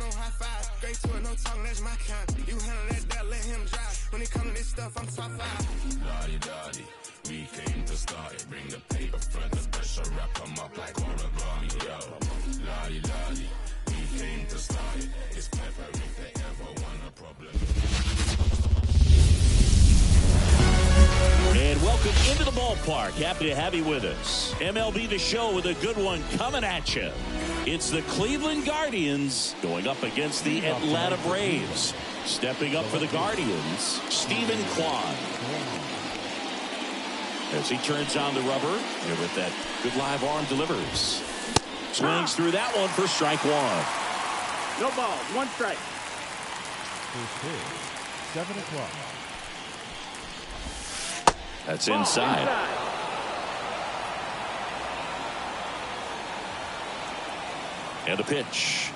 no high five. Straight to it, no talking, that's my kind. You handle that, let him drive. When it comes to this stuff, I'm top five. Lottie-dottie, we came to start it. Bring the paper, front the pressure, wrap them up like origami, yo. Lottie-dottie, we came to start it. It's pepper if they ever want a problem. And welcome into the ballpark. Happy to have you with us. MLB The Show with a good one coming at you. It's the Cleveland Guardians going up against the Atlanta Braves. Stepping up for the Guardians, Steven Kwan. As he turns on the rubber, and with that good live arm delivers. Swings through that one for strike one. No ball, one strike. First pitch, 7 o'clock. That's inside. And the pitch.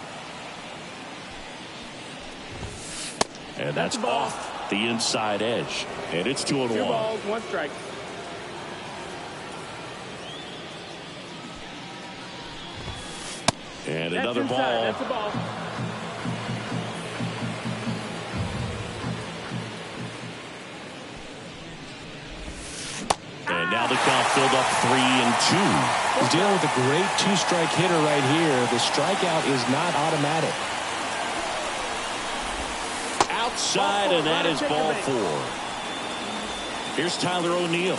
And that's off the inside edge. And it's 2-1. 2 balls, 1 strike. And That's another inside. ball. That's a ball. And now the count filled up 3-2. He's dealing with a great 2-strike hitter right here. The strikeout is not automatic. Outside, and that is ball 4. Here's Tyler O'Neill.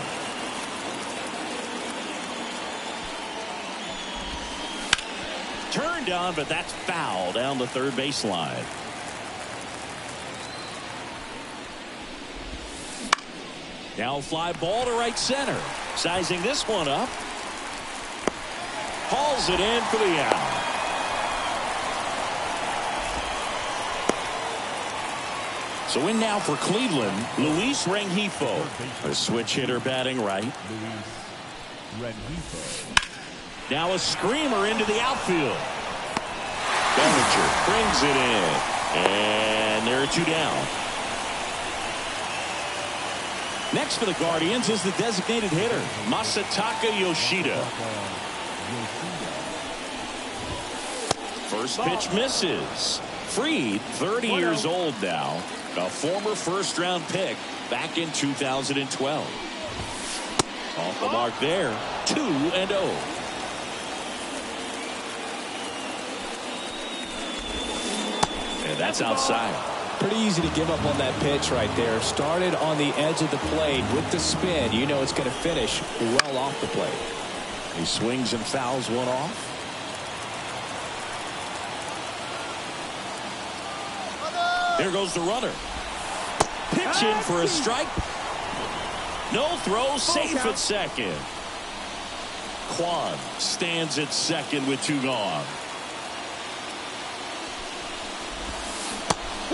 Turned on, but that's foul down the third baseline. Now fly ball to right center. Sizing this one up. Hauls it in for the out. So in now for Cleveland, Luis Rengifo. A switch hitter batting right. Luis Rengifo. Now a screamer into the outfield. Bellinger brings it in. And there are 2 down. Next for the Guardians is the designated hitter, Masataka Yoshida. First pitch misses. Fried, 30 years old now, a former first-round pick back in 2012. Off the mark there, 2-0. And that's outside. Pretty easy to give up on that pitch right there. Started on the edge of the plate with the spin. You know it's going to finish well off the plate. He swings and fouls one off. There goes the runner. Pitch in for a strike. No throw, safe at second. Kwan stands at second with 2 gone.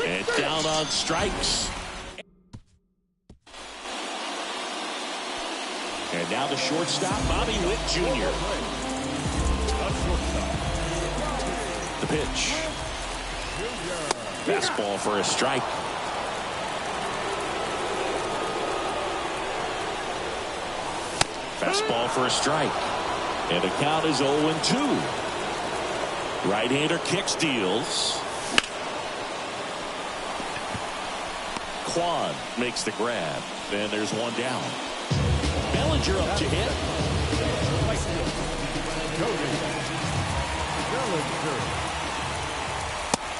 And down on strikes. And now the shortstop, Bobby Witt Jr. The pitch. Fastball for a strike. Fastball for a strike. And the count is 0-2. Right-hander kicks, deals. Kwan makes the grab. Then there's 1 down. Bellinger up to hit.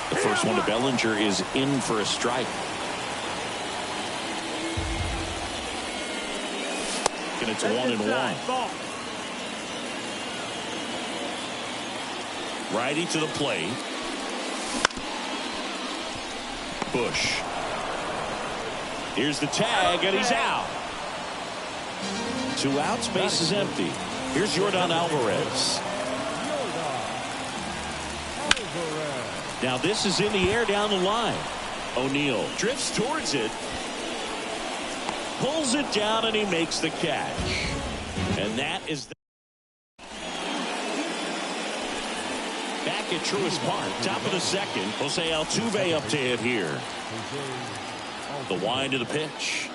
The first one to Bellinger is in for a strike. And it's 1-1. Righty to the plate. Bush. Here's the tag, and he's out. 2 outs, base is empty. Here's Yordan Alvarez. Now this is in the air down the line. O'Neill drifts towards it. Pulls it down, and he makes the catch. And that is the back at Truist Park, top of the second. Jose Altuve up to hit here. The wind of the pitch.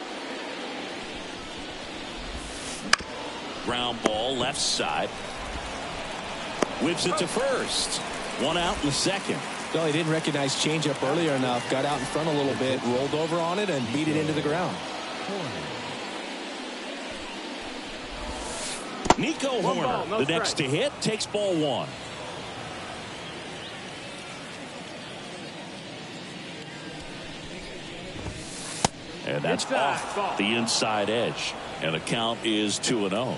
Ground ball left side. Whips it to first. 1 out in the second. Well, he didn't recognize changeup earlier enough. Got out in front a little bit, rolled over on it, and beat it into the ground. Nico One Horner, ball, no the next to strike. hit, takes ball one. And that's Inside, off ball. the inside edge. And the count is 2-0.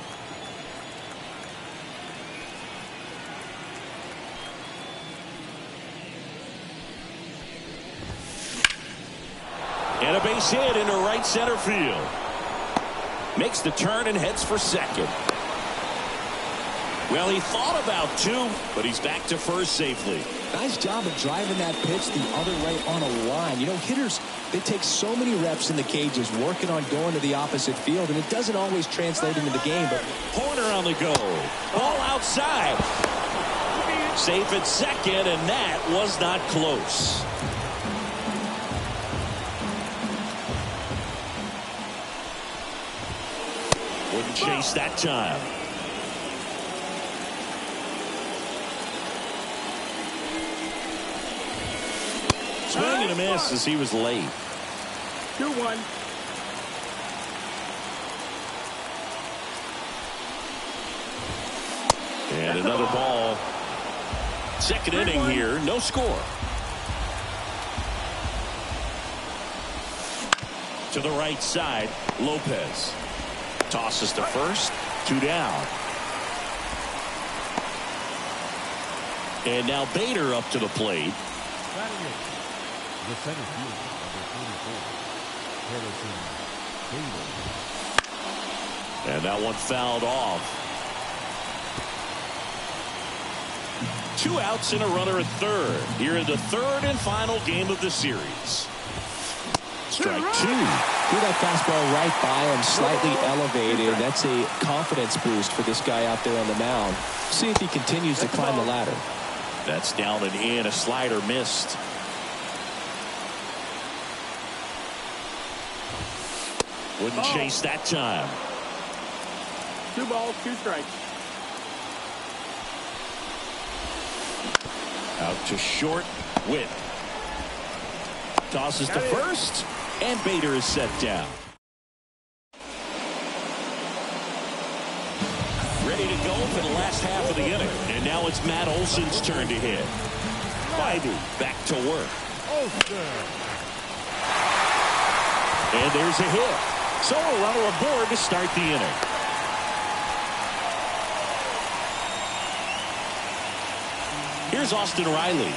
And a base hit into right center field. Makes the turn and heads for second. Well, he thought about two, but he's back to first safely. Nice job of driving that pitch the other way on a line. You know, hitters, they take so many reps in the cages working on going to the opposite field, and it doesn't always translate into the game. But Horner on the go. Ball outside. Safe at second, and that was not close. Wouldn't chase that time. Swing and a miss as he was late. 2-1. And another ball. Second inning here, no score. To the right side, Lopez. Tosses to first, 2 down. And now Bader up to the plate. The center fielder, number 44, Harrison Bader. And that one fouled off. 2 outs and a runner at third. Here in the third and final game of the series. Strike 2. threw that fastball right by him, slightly elevated. That's a confidence boost for this guy out there on the mound. See if he continues to climb the ladder. That's down and in. A slider missed. Wouldn't chase that time. 2 balls, 2 strikes. Out to short. Witt tosses to first, and Bader is set down. Ready to go for the last half of the inning. And now it's Matt Olson's turn to hit. Biden back to work. And there's a hit. So a runner aboard to start the inning. Here's Austin Riley.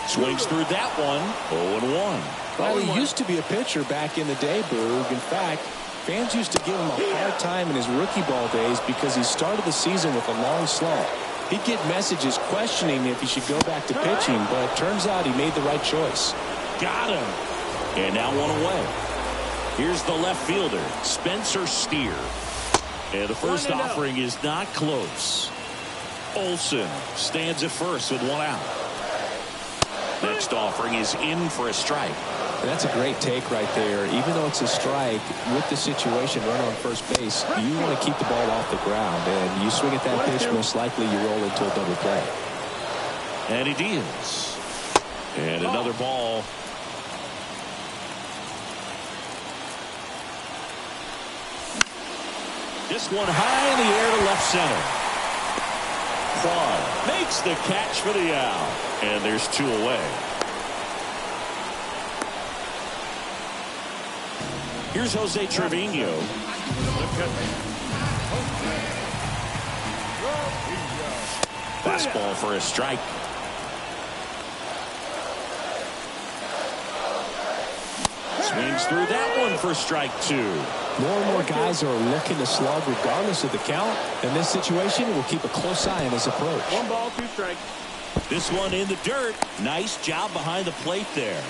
Swings through that one. 0-1. Riley used to be a pitcher back in the day, Boog. In fact, fans used to give him a hard time in his rookie ball days because he started the season with a long slump. He'd get messages questioning if he should go back to pitching, but it turns out he made the right choice. Got him. And now one away. Here's the left fielder, Spencer Steer. And the first offering is not close. Olson stands at first with 1 out. Next offering is in for a strike. That's a great take right there. Even though it's a strike, with the situation, run on first base, you want to keep the ball off the ground. And you swing at that pitch, most likely you roll into a double play. And he deals. And another ball. This one high in the air to left center. Quad makes the catch for the out. And there's 2 away. Here's Jose Trevino. Fastball for a strike. Swings through that one for strike 2. More and more guys are looking to slug regardless of the count. In this situation, we'll keep a close eye on his approach. 1 ball, 2 strikes. This one in the dirt. Nice job behind the plate there.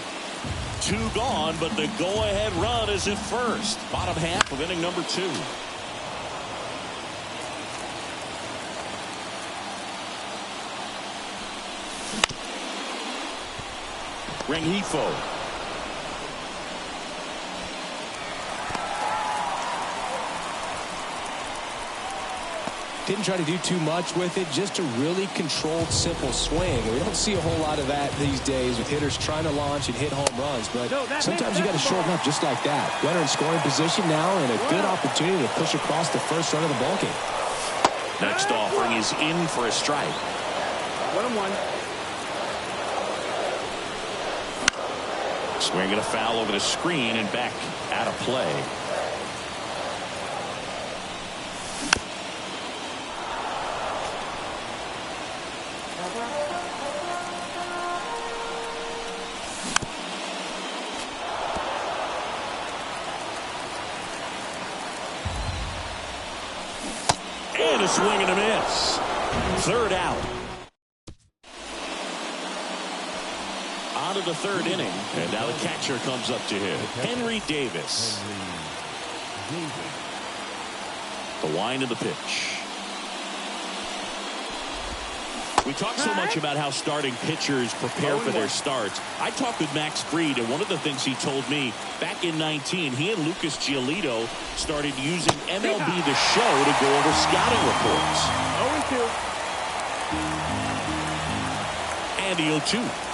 2 gone, but the go-ahead run is at first. Bottom half of inning number 2. Rengifo. Didn't try to do too much with it, just a really controlled, simple swing. We don't see a whole lot of that these days with hitters trying to launch and hit home runs, but sometimes you got to shorten up just like that. Runner in scoring position now, and a good opportunity to push across the first run of the ballgame. Next offering is in for a strike. 1-1. Swinging a foul over the screen and back out of play. And a swing and a miss. Third out. On to the third inning. And now the catcher comes up to hit. Henry Davis. The wind of the pitch. We talk so much about how starting pitchers prepare for their starts. I talked with Max Fried, and one of the things he told me back in 19, he and Lucas Giolito started using MLB The Show to go over scouting reports. 0-2. And the 0-2.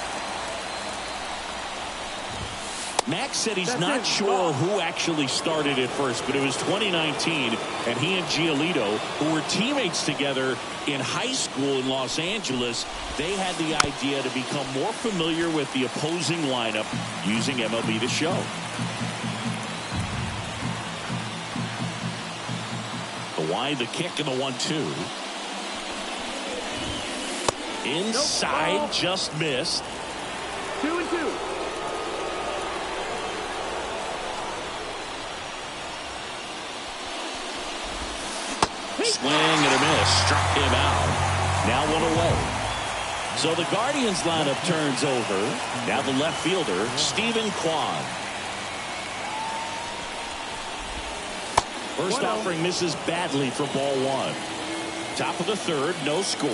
Max said he's not sure who actually started at first, but it was 2019, and he and Giolito, who were teammates together in high school in Los Angeles, they had the idea to become more familiar with the opposing lineup using MLB The Show. The wide, the kick, and the 1-2. Inside, just missed. 2-2. Swing and a miss. Struck him out. Now one away. So the Guardians lineup turns over. Now the left fielder, Stephen Kwan. First offering misses badly for ball one. Top of the third, no score.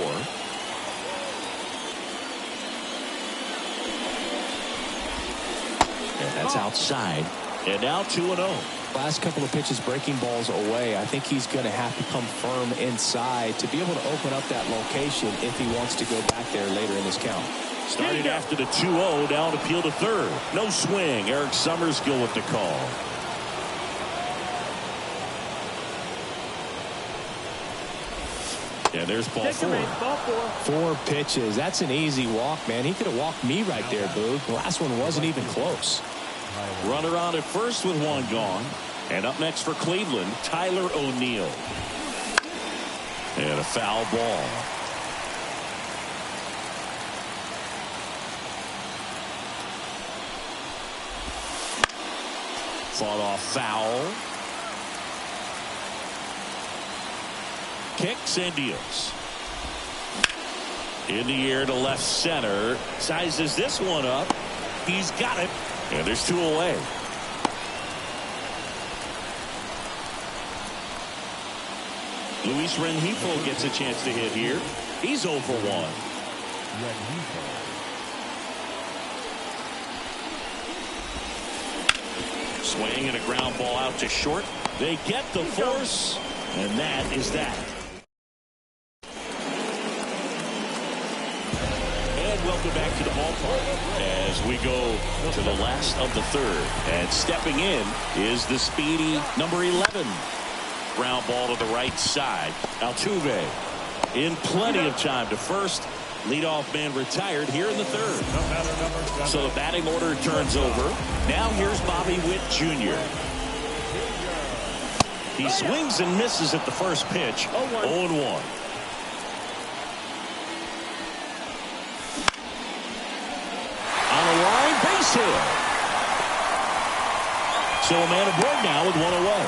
And that's outside. And now 2-0. Last couple of pitches breaking balls away. I think he's going to have to come firm inside to be able to open up that location if he wants to go back there later in this count. Started after the 2-0, now an appeal to third. No swing. Eric Summerskill with the call. Yeah, there's ball four. 4 pitches. That's an easy walk, man. He could have walked me right there, Boog. The last one wasn't even close. Runner on at first with one gone. And up next for Cleveland, Tyler O'Neill. And a foul ball. Fought off foul. Kicks and deals. In the air to left center. Sizes this one up. He's got it. And there's 2 away. Luis Rengifo gets a chance to hit here. He's 0 for 1. Swing and a ground ball out to short. They get the force, and that is that. Welcome back to the ballpark as we go to the last of the third. And stepping in is the speedy number 11. Ground ball to the right side. Altuve in plenty of time to first. Leadoff man retired here in the third. So the batting order turns over. Now here's Bobby Witt Jr. He swings and misses at the first pitch. 0-1. Base hit. So a man aboard now with 1 away.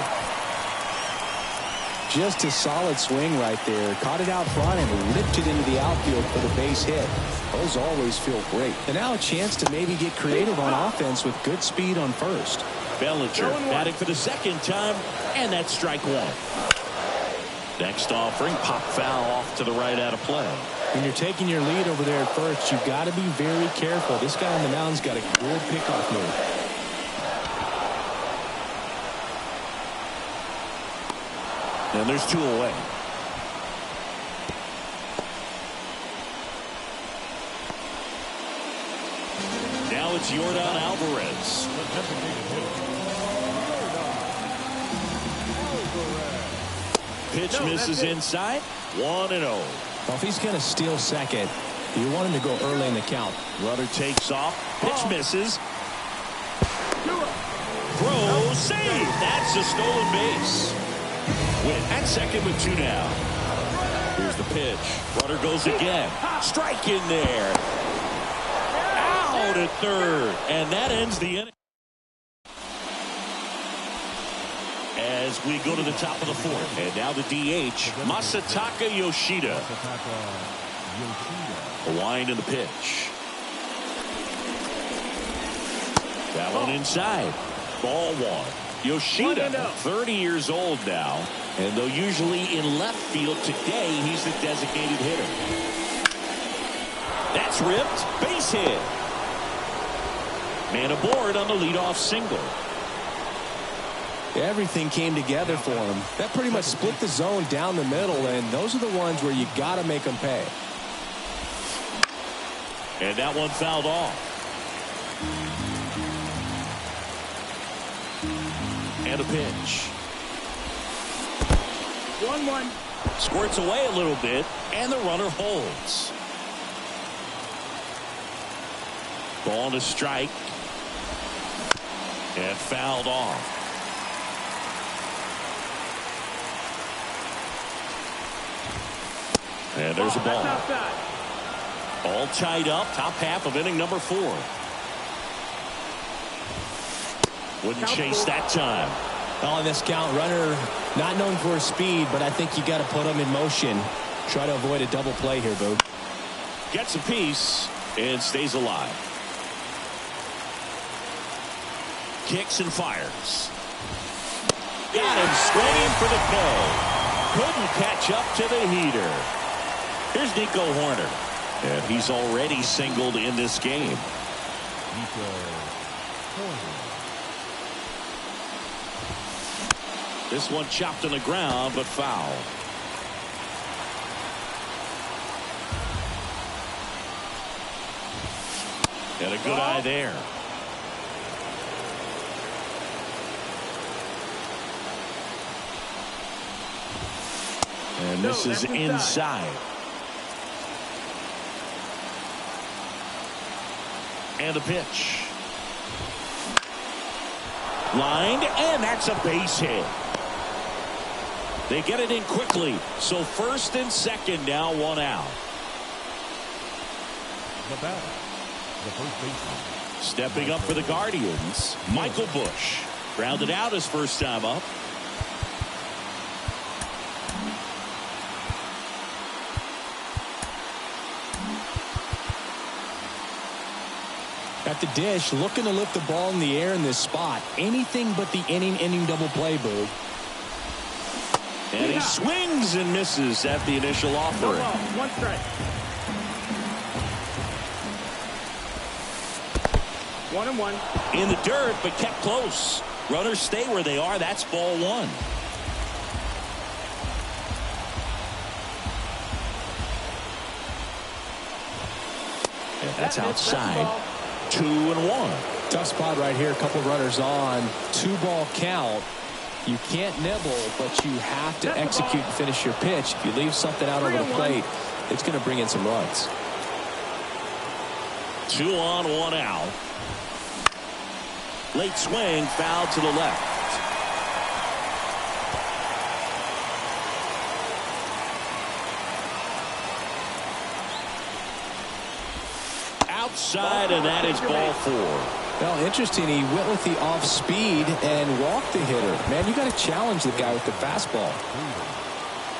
Just a solid swing right there. Caught it out front and ripped it into the outfield for the base hit. Those always feel great. And now a chance to maybe get creative on offense with good speed on first. Bellinger batting for the second time, and that's strike one. Next offering, pop foul off to the right out of play. When you're taking your lead over there at first, you've got to be very careful. This guy on the mound's got a good pickoff move. And there's 2 away. Now it's Jordan Alvarez. Pitch misses inside. 1-0. Well, if he's going to steal second, you want him to go early in the count. Runner takes off. Pitch misses. Throw, save. That's a stolen base. Win at second with 2 now. Here's the pitch. Runner goes again. Strike in there. Out at third. And that ends the inning. As we go to the top of the fourth. And now the DH, Masataka Yoshida. A wind in the pitch. That one inside. Ball 1. Yoshida, 30 years old now. And though usually in left field, today he's the designated hitter. That's ripped. Base hit. Man aboard on the leadoff single. Everything came together for him. That pretty much split the zone down the middle, and those are the ones where you got to make them pay. And that one fouled off. And a pitch. 1-1. Squirts away a little bit, and the runner holds. Ball to strike. And fouled off. And there's a ball. All tied up, top half of inning number 4. Wouldn't chase that time. Well, on this count, runner not known for his speed, but I think you got to put him in motion. Try to avoid a double play here, Boo. Gets a piece and stays alive. Kicks and fires. Got him swinging for the kill. Couldn't catch up to the heater. Here's Nico Horner. And he's already singled in this game. This one chopped on the ground, but foul. And a good eye there. And this is inside. And a pitch. Lined, and that's a base hit. They get it in quickly. So first and second now, 1 out. The batter, the first baseman. Stepping up for the Guardians, Michael Busch. Grounded out his first time up. At the dish, looking to lift the ball in the air in this spot. Anything but the inning double play, Boo. And he swings and misses at the initial offering. 1 strike. 1-1. In the dirt, but kept close. Runners stay where they are. That's ball 1. And that's outside. 2-1. Tough spot right here. A couple of runners on. 2-ball count. You can't nibble, but you have to execute and finish your pitch. If you leave something out over the plate, it's going to bring in some runs. 2 on, 1 out. Late swing, foul to the left. Outside, and that is ball 4. Well, interesting. He went with the off speed and walked the hitter. Man, you got to challenge the guy with the fastball.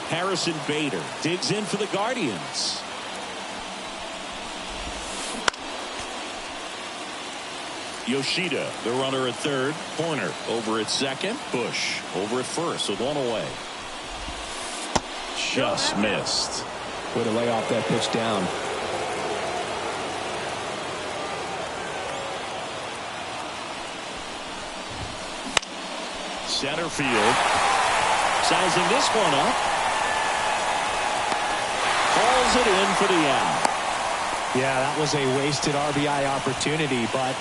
Harrison Bader digs in for the Guardians. Yoshida, the runner at third. Horner over at second. Busch over at first with 1 away. Just missed. Way to lay off that pitch down. Center field. Sizing this one up. Hauls it in for the out. Yeah, that was a wasted RBI opportunity, but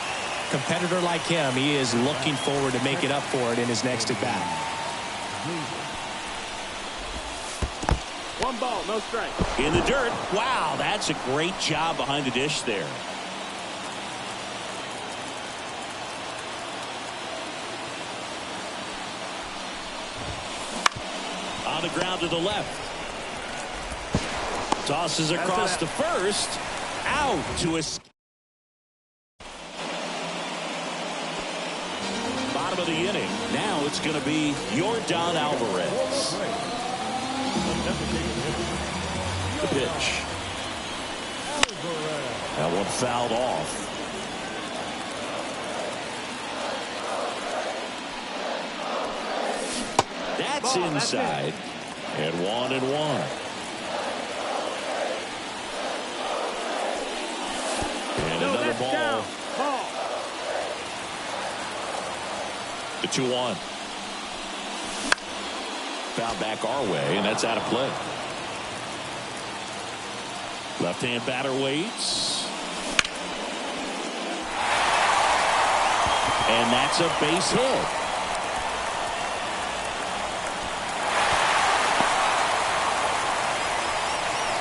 competitor like him, he is looking forward to making up for it in his next at-bat. One ball, no strike. In the dirt. Wow, that's a great job behind the dish there. On the ground to the left. Tosses across to first. Out to escape. Bottom of the inning. Now it's going to be Yordan Alvarez. The pitch. That one fouled off. That's inside. And 1-1. And another ball. The 2-1. Foul back our way, and that's out of play. Left-hand batter waits. And that's a base hit.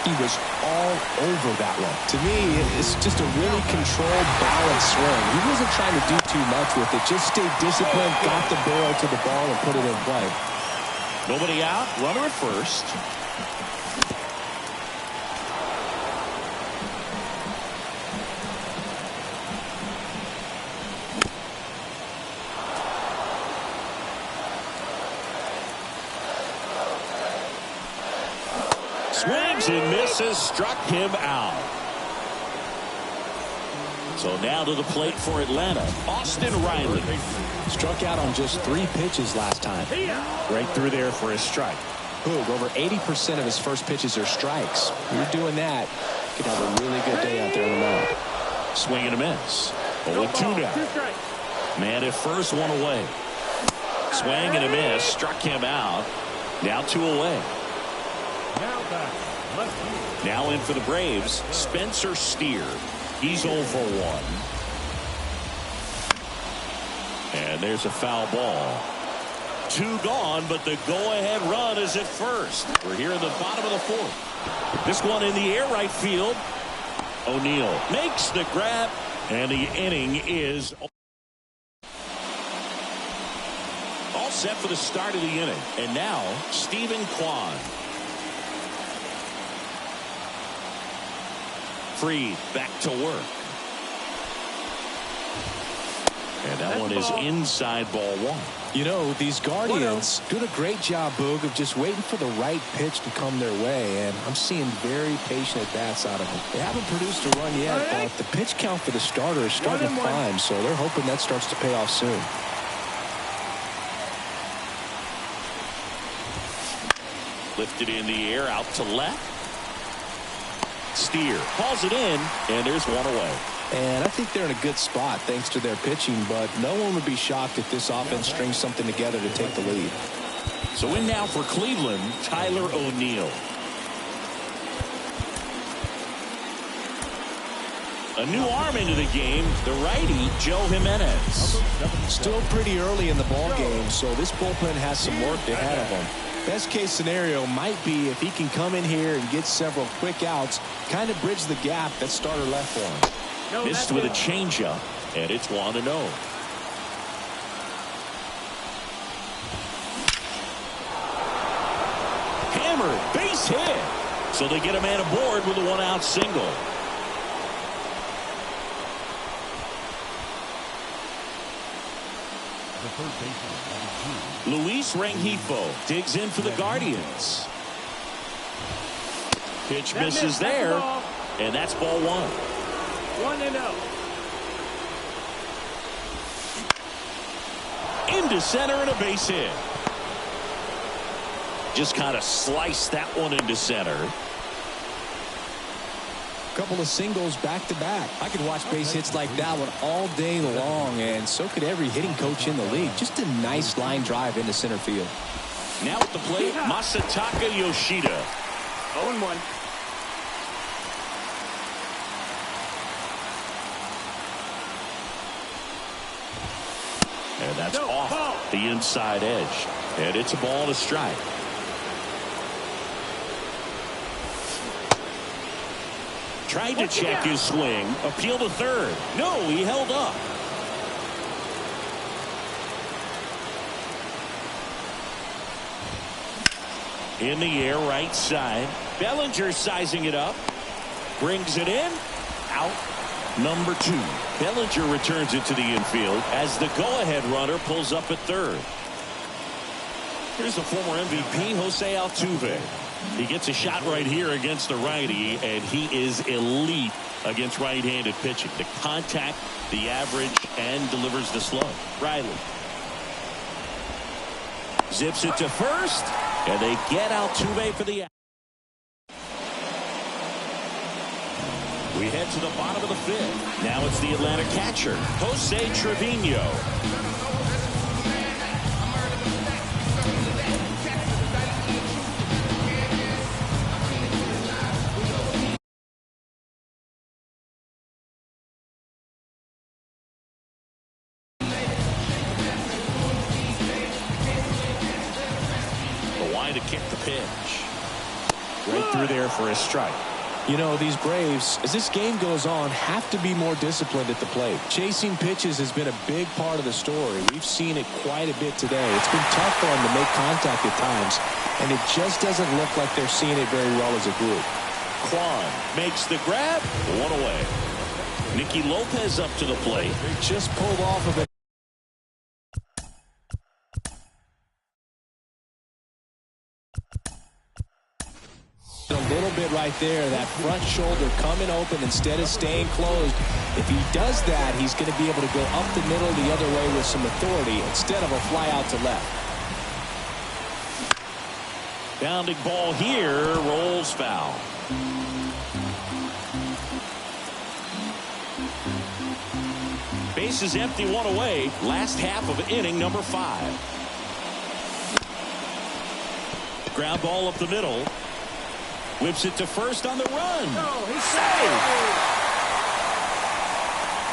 He was all over that one. To me, it's just a really controlled, balanced swing. He wasn't trying to do too much with it. Just stayed disciplined, got the barrel to the ball, and put it in play. Nobody out. Runner at first. Swings and misses, struck him out. So now to the plate for Atlanta, Austin Riley. Struck out on just 3 pitches last time. Right through there for a strike. Boog, over 80% of his first pitches are strikes. You're doing that, you could have a really good day out there on the mound. Swing and a miss. 0-2 now. Man at first, 1 away. Swing and a miss, struck him out. Now 2 away. Now in for the Braves, Spencer Steer. He's 0 for 1. And there's a foul ball. 2 gone, but the go-ahead run is at first. We're here in the bottom of the 4th. This one in the air right field. O'Neill makes the grab, and the inning is all set for the start of the inning. And now, Stephen Kwan. Freed back to work. And that one is inside ball 1. You know, these Guardians doing a great job, Boog, of just waiting for the right pitch to come their way, and I'm seeing very patient at-bats out of them. They haven't produced a run yet, but the pitch count for the starter is starting to climb, so they're hoping that starts to pay off soon. Lifted in the air out to left. Steer hauls it in, and there's 1 away. And I think they're in a good spot thanks to their pitching, but no one would be shocked if this offense strings something together to take the lead. So in now for Cleveland, Tyler O'Neill. A new arm into the game, the righty, Joe Jimenez. Still pretty early in the ball game, so this bullpen has some work ahead of them. Best case scenario might be if he can come in here and get several quick outs, kind of bridge the gap that starter left for him. Missed with a changeup, and it's 1-0. Hammered, base hit. So they get a man aboard with a 1-out single. Luis Rengifo digs in for the Guardians. Pitch misses there, and that's ball 1. 1-0. Into center and a base hit. Just kind of sliced that one into center. Couple of singles back to back. I could watch base hits like that one all day long, and so could every hitting coach in the league. Just a nice line drive into center field. Now at the plate, Masataka Yoshida. 0-1. That's off the inside edge. And it's a ball to strike. Tried to check his swing. Appeal to third. No, he held up. In the air, right side. Bellinger sizing it up. Brings it in. Out. Number 2. Bellinger returns it to the infield as the go-ahead runner pulls up at third. Here's the former MVP, Jose Altuve. He gets a shot right here against the righty, and he is elite against right-handed pitching. The contact, the average, and delivers the slug. Riley zips it to first, and they get Altuve for the out. We head to the bottom of the 5th. Now it's the Atlanta catcher, Jose Trevino. To kick the pitch. Right through there for a strike. You know, these Braves, as this game goes on, have to be more disciplined at the plate. Chasing pitches has been a big part of the story. We've seen it quite a bit today. It's been tough for them to make contact at times, and it just doesn't look like they're seeing it very well as a group. Kwan makes the grab. One away. Nicky Lopez up to the plate. Just pulled off of it. A little bit right there, that front shoulder coming open instead of staying closed. If he does that, he's going to be able to go up the middle the other way with some authority instead of a fly out to left. Bounding ball here, rolls foul. Base is empty, one away. Last half of inning number 5. Ground ball up the middle. Whips it to first on the run. Saved.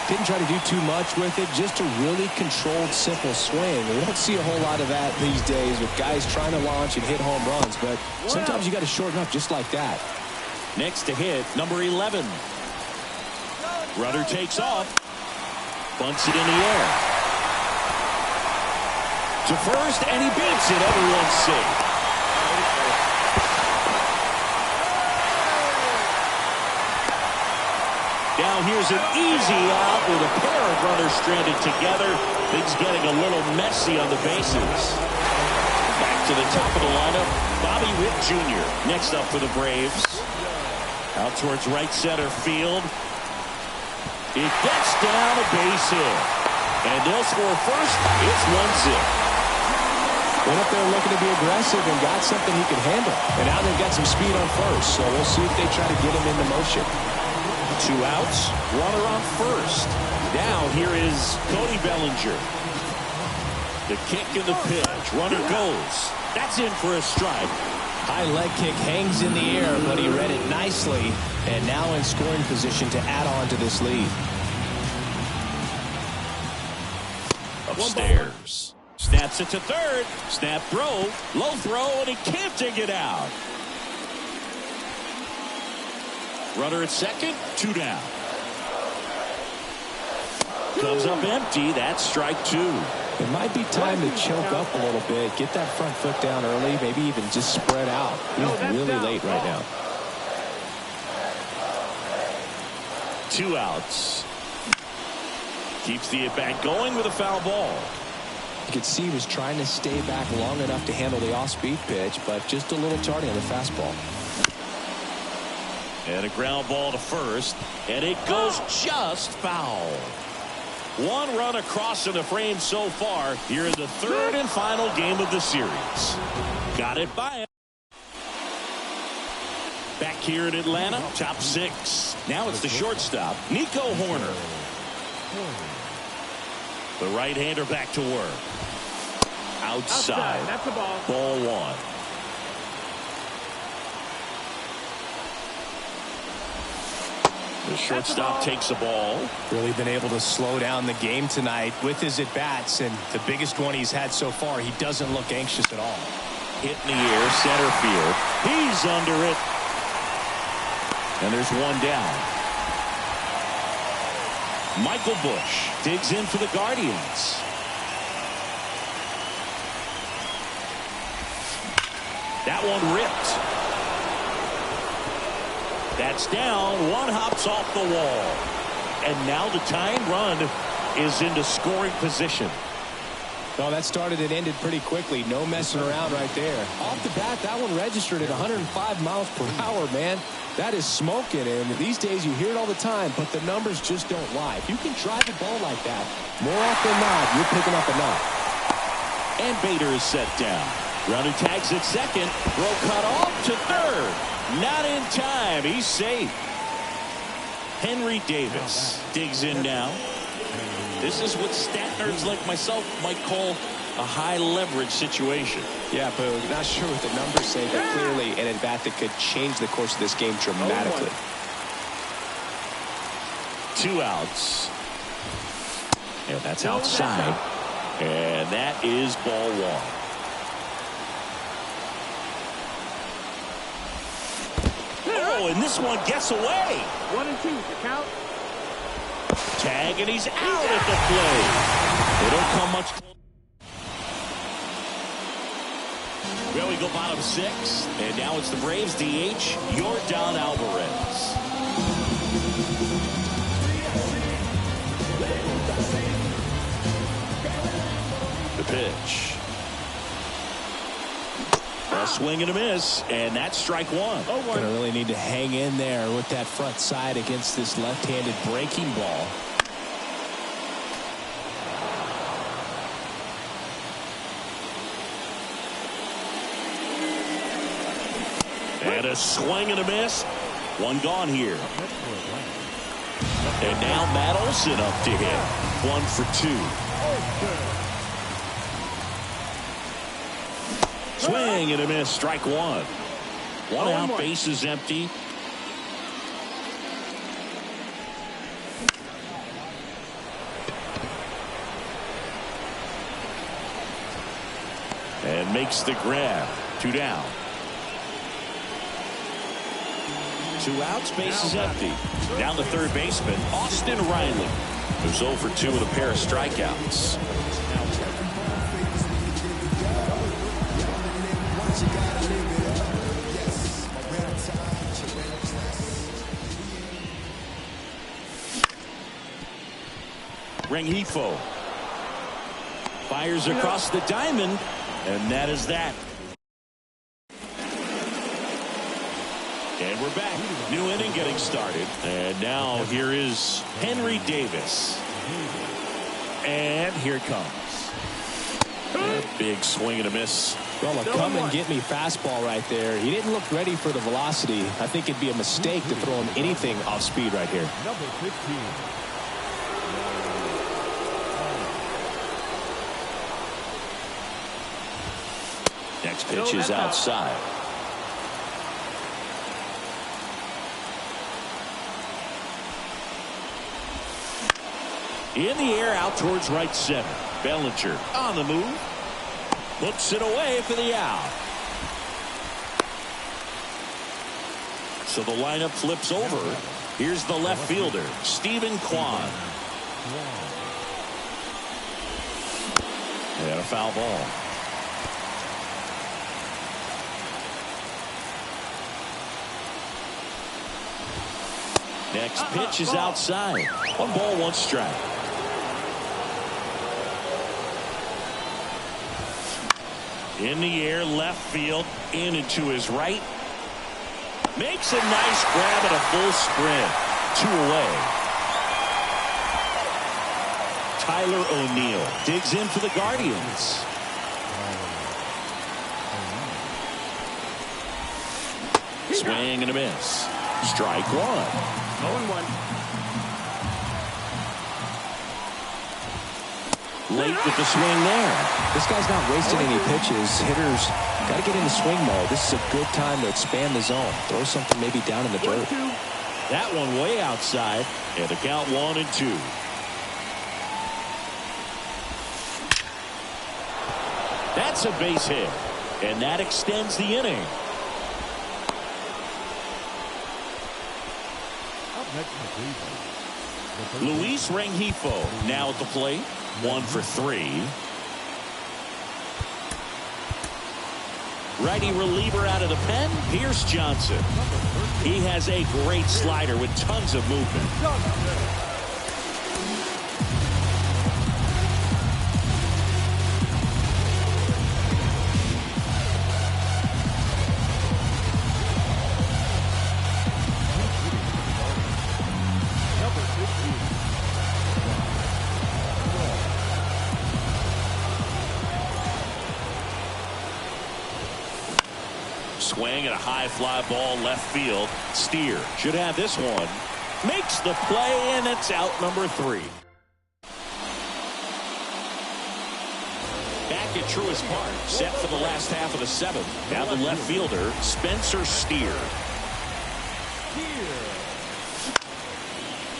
Didn't try to do too much with it, just a really controlled, simple swing. We don't see a whole lot of that these days with guys trying to launch and hit home runs, but sometimes you got to shorten up just like that. Next to hit, number 11. Rudder takes off. Bunts it in the air. To first, and he beats it. Everyone's safe. Now here's an easy out with a pair of runners stranded together. Things getting a little messy on the bases. Back to the top of the lineup, Bobby Witt Jr. Next up for the Braves. Out towards right center field. It gets down a base hit. And they'll score first. It's 1-0. Went up there looking to be aggressive and got something he could handle. And now they've got some speed on first, so we'll see if they try to get him into motion. 2 outs, runner on first. Now here is Cody Bellinger. The kick and the pitch. Runner goes. That's in for a strike. High leg kick hangs in the air, but he read it nicely. And now in scoring position to add on to this lead. Upstairs. Snaps it to third. Snap throw. Low throw, and he can't dig it out. Runner at second, 2 down. Comes up empty. That's strike 2. It might be time to choke up a little bit, get that front foot down early, maybe even just spread out. He's really late right now. 2 outs. Keeps the at-bat going with a foul ball. You could see he was trying to stay back long enough to handle the off-speed pitch, but just a little tardy on the fastball. And a ground ball to first, and it goes just foul. 1 run across in the frame so far here in the 3rd and final game of the series. Got it by him. Back here in Atlanta, top 6. Now it's the shortstop, Nico Horner. The right-hander back to work. Outside. That's a ball. Ball 1. The shortstop takes the ball. Really been able to slow down the game tonight with his at-bats, and the biggest one he's had so far, he doesn't look anxious at all. Hit in the air, center field. He's under it. And there's one down. Michael Bush digs in for the Guardians. That one ripped. That's down. One hops off the wall. And now the tying run is into scoring position. Well, that started and ended pretty quickly. No messing around right there. Off the bat, that one registered at 105 miles per hour, man. That is smoking, and these days you hear it all the time, but the numbers just don't lie. If you can drive the ball like that, more often than not, you're picking up a knock. And Bader is set down. Runner tags at second. Throw cut off to third. Not in time. He's safe. Henry Davis digs in now. This is what stat nerds like myself might call a high leverage situation. Yeah, Boog, not sure what the numbers say, but clearly an at-bat that could change the course of this game dramatically. 2 outs. And that's outside. And that is ball 1. Oh, and this one gets away. 1 and 2, the count. Tag, and he's out at the plate. They don't come much closer. Well, we go bottom 6, and now it's the Braves DH, Yordan Alvarez. The pitch. A swing and a miss, and that's strike 1. Gonna really need to hang in there with that front side against this left-handed breaking ball. And a swing and a miss. One gone here. And now Matt Olson up to hit. 1 for 2. Swing and a miss. Strike 1. One out. Base is empty. And makes the grab. 2 down. 2 outs, base is empty. Down the third baseman, Austin Riley, who's 0 for 2 with a pair of strikeouts. Rengifo fires across the diamond, and that is that. And we're back. New inning getting started. And now here is Henry Davis. And here it comes. A big swing and a miss. Well, a come and get me fastball right there. He didn't look ready for the velocity. I think it'd be a mistake to throw him anything off speed right here. Number 15. Next pitch is outside. In the air, out towards right center. Bellinger on the move. Hooks it away for the out. So the lineup flips over. Here's the left fielder, Stephen Kwan. And a foul ball. Next pitch is outside. 1 ball, 1 strike. In the air, left field, in and to his right. Makes a nice grab at a full sprint. 2 away. Tyler O'Neill digs in for the Guardians. Swing and a miss. Strike 1. 0-1. Late with the swing there. This guy's not wasting any pitches. Hitters got to get into swing mode. This is a good time to expand the zone. Throw something maybe down in the dirt. 1-2. That one way outside, and the count 1-2. That's a base hit, and that extends the inning. Luis Rengifo now at the plate, 1 for 3. Righty reliever out of the pen, Pierce Johnson. He has a great slider with tons of movement. Swing and a high fly ball left field. Steer should have this one. Makes the play, and it's out number 3. Back at Truist Park, set for the last half of the 7th. Now the left fielder, Spencer Steer.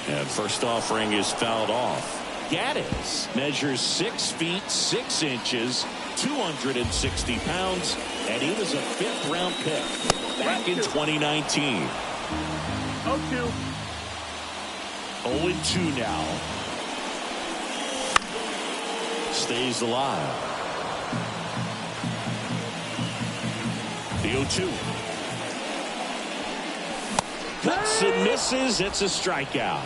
And first offering is fouled off. Gaddis measures 6 feet 6 inches, 260 pounds, and he was a 5th-round pick back in 2019. 0-2. 0-2 now. Stays alive. The 0-2. Cuts and misses. It's a strikeout.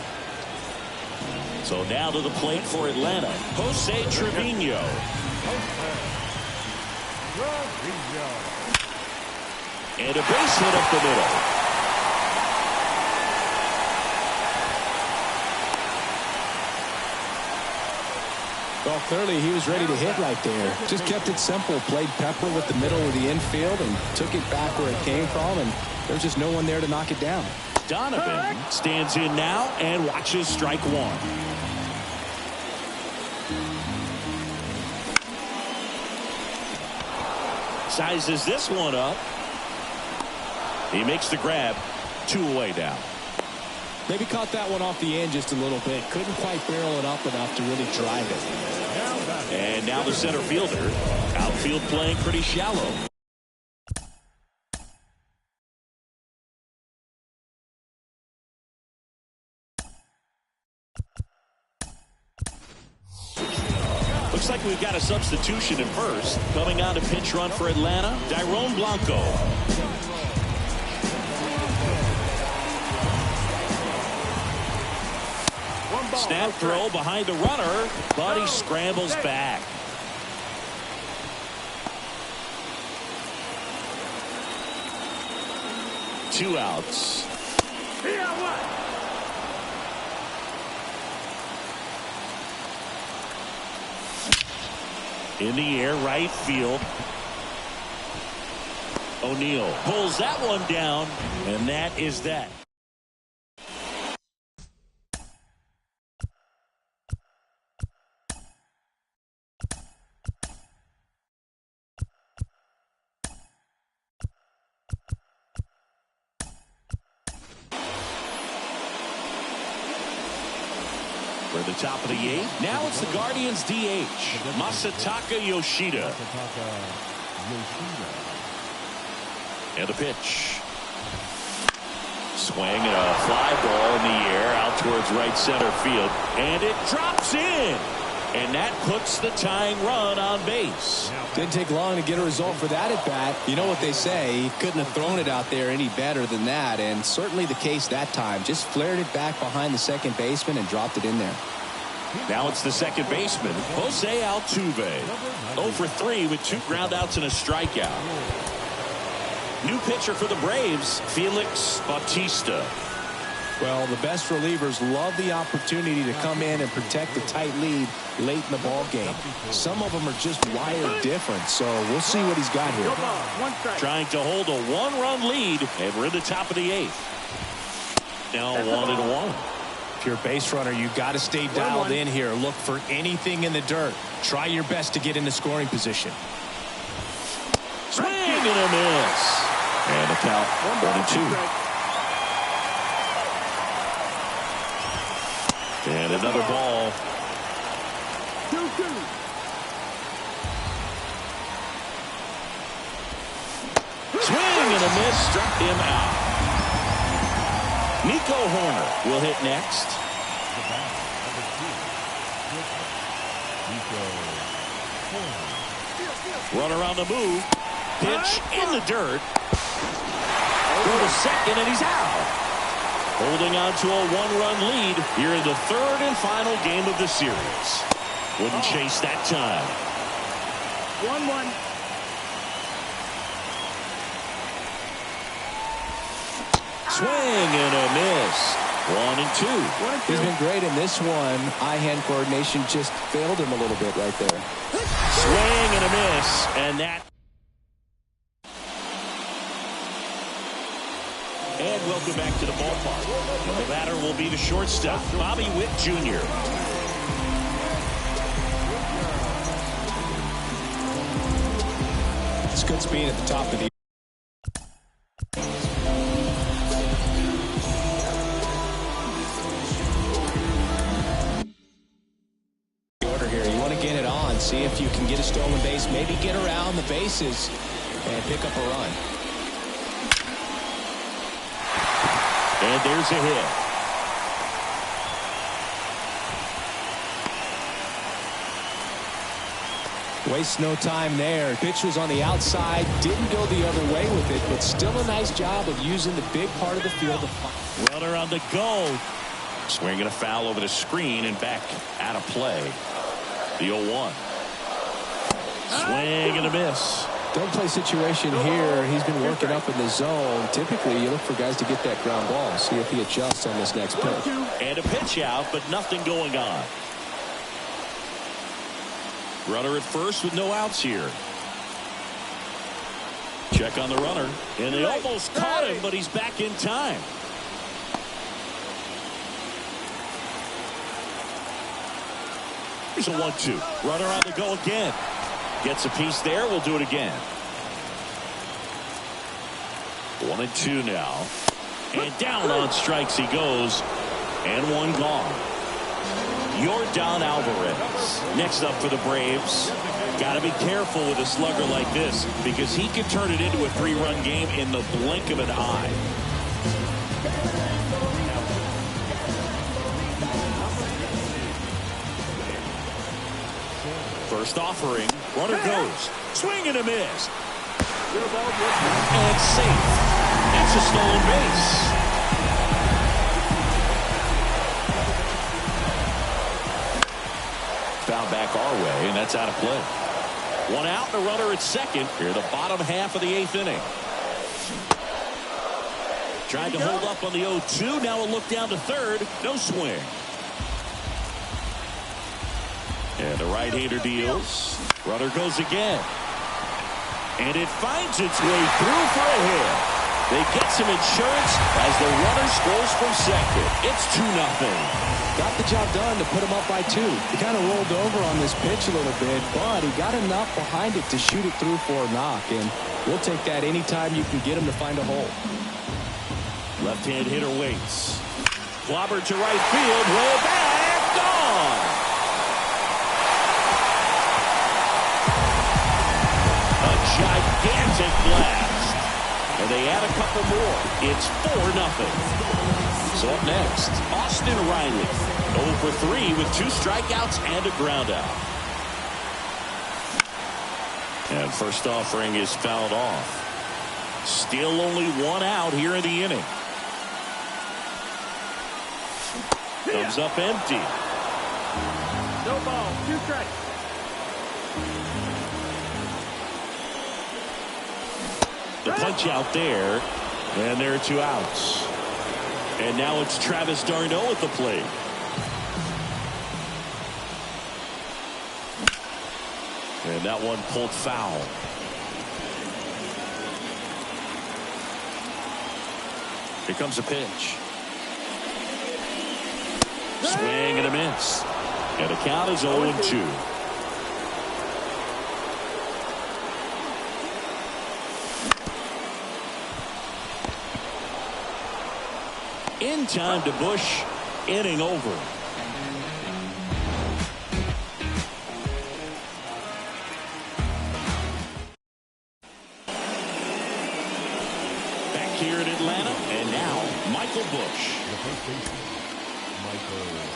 So now to the plate for Atlanta, Jose Trevino. And a base hit up the middle. Well, clearly he was ready to hit right there. Just kept it simple, played pepper with the middle of the infield and took it back where it came from, and there's just no one there to knock it down. Donovan stands in now and watches strike 1. Sizes this one up. He makes the grab. 2 away now. Maybe caught that one off the end just a little bit. Couldn't quite barrel it up enough to really drive it. And now the center fielder. Outfield playing pretty shallow. Looks like we've got a substitution in first. Coming on to pinch run for Atlanta, Dairon Blanco. Snap throw behind the runner, but he scrambles back. Two outs. In the air, right field. O'Neal pulls that one down, and that is that. For the top of the 8th. Now it's the Guardians DH, Masataka Yoshida. And the pitch. Swing and a fly ball in the air out towards right center field. And it drops in. And that puts the tying run on base. Didn't take long to get a result for that at bat. You know what they say, he couldn't have thrown it out there any better than that, and certainly the case that time. Just flared it back behind the second baseman and dropped it in there. Now it's the second baseman, Jose Altuve. 0 for 3 with 2 groundouts and a strikeout. New pitcher for the Braves, Felix Bautista. Well, the best relievers love the opportunity to come in and protect a tight lead late in the ball game. Some of them are just wired different, so we'll see what he's got here. Trying to hold a 1-run lead, and we're in the top of the 8th. Now 1-1. If you're a base runner, you've got to stay dialed in here. Look for anything in the dirt. Try your best to get into scoring position. Swing and a miss. And a count 1-2. And another ball. 2-2. Swing and a miss. Struck him out. Nico Horner will hit next. Runner on the move. Pitch in the dirt. Go to second, and he's out. Holding on to a one-run lead here in the third and final game of the series. Wouldn't chase that time. 1-1. Swing and a miss. 1-2. He's been great in this one. Eye-hand coordination just failed him a little bit right there. Swing and a miss. And that. And welcome back to the ballpark. And the batter will be the shortstop, Bobby Witt Jr. It's good speed at the top of the order here. You want to get it on, see if you can get a stolen base, maybe get around the bases and pick up a run. And there's a hit. Waste no time there. Pitch was on the outside, didn't go the other way with it, but still a nice job of using the big part of the field to find. Runner on the go. Swinging a foul over the screen and back out of play. The 0-1. Swing and a miss. Don't play situation here. He's been working up in the zone. Typically, you look for guys to get that ground ball. See if he adjusts on this next pitch. And a pitch out, but nothing going on. Runner at first with no outs here. Check on the runner. And they almost caught him, but he's back in time. Here's a 1-2. Runner on the go again. Gets a piece there. We'll do it again. 1-2 now. And down on strikes he goes. And one gone. Yordan Alvarez next up for the Braves. Got to be careful with a slugger like this because he can turn it into a 3-run game in the blink of an eye. First offering. Runner goes. Swing and a miss. And safe. That's a stolen base. Foul back our way, and that's out of play. One out, and a runner at second. Here, the bottom half of the 8th inning. Tried to hold up on the 0-2. Now a look down to third. No swing. And the right-hander deals. Runner goes again. And it finds its way through for a hit. They get some insurance as the runner scores from second. It's 2-0. Got the job done to put him up by 2. He kind of rolled over on this pitch a little bit, but he got enough behind it to shoot it through for a knock. And we'll take that anytime you can get him to find a hole. Left-hand hitter waits. Clobber to right field. Way back. Gone. A gigantic blast. And they add a couple more. It's 4-0. So up next, Austin Riley. 0 for 3 with 2 strikeouts and a ground out. And first offering is fouled off. Still only 1 out here in the inning. Comes up empty. No ball. 2 strikes. The punch out there, and there are 2 outs. And now it's Travis d'Arnaud at the plate. And that one pulled foul. Here comes a pitch. Swing and a miss. And the count is 0-2. In time to Bush. Inning over. Michael Bush. The first baseman, Michael Bush.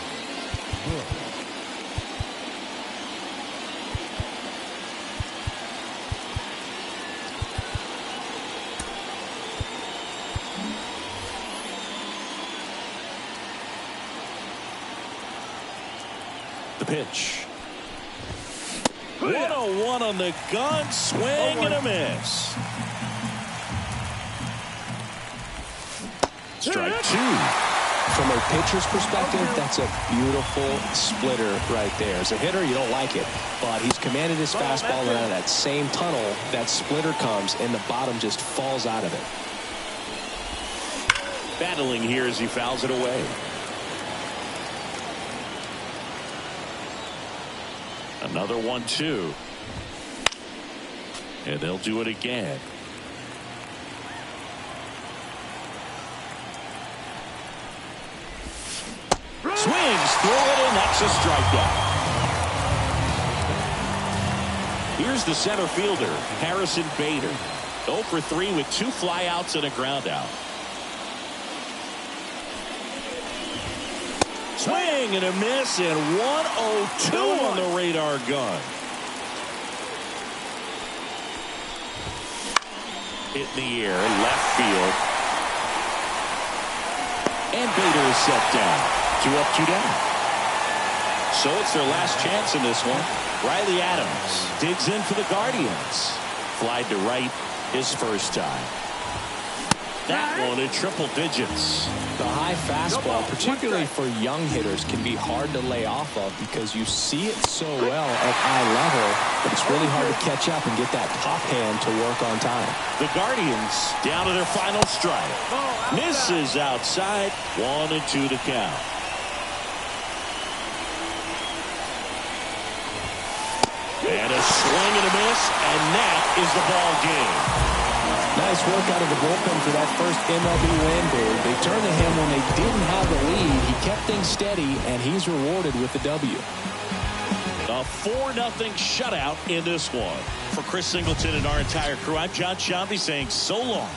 The pitch. 1-0-1 on the gun. Swing and a miss. Strike two. From a pitcher's perspective, that's a beautiful splitter right there. As a hitter, you don't like it, but he's commanded his fastball, and out of that same tunnel, that splitter comes, and the bottom just falls out of it. Battling here as he fouls it away. Another 1-2. And they'll do it again. Swings through it, and that's a strikeout. Here's the center fielder, Harrison Bader. 0 for 3 with 2 flyouts and a groundout. Swing and a miss, and 1-0-2 on the radar gun. Hit in the air, left field. And Bader is set down. 2 up, 2 down. So it's their last chance in this one. Riley Adams digs in for the Guardians. Flied to right his first time. That one in triple digits. The high fastball, particularly for young hitters, can be hard to lay off of because you see it so well at eye level, but it's really hard to catch up and get that top hand to work on time. The Guardians down to their final strike. Misses outside. 1-2 to count. And a swing and a miss, and that is the ball game. Nice work out of the bullpen for that first MLB win, Bird. They turned to him when they didn't have the lead. He kept things steady, and he's rewarded with the W. A 4-0 shutout in this one. For Chris Singleton and our entire crew, I'm John Shambi saying so long.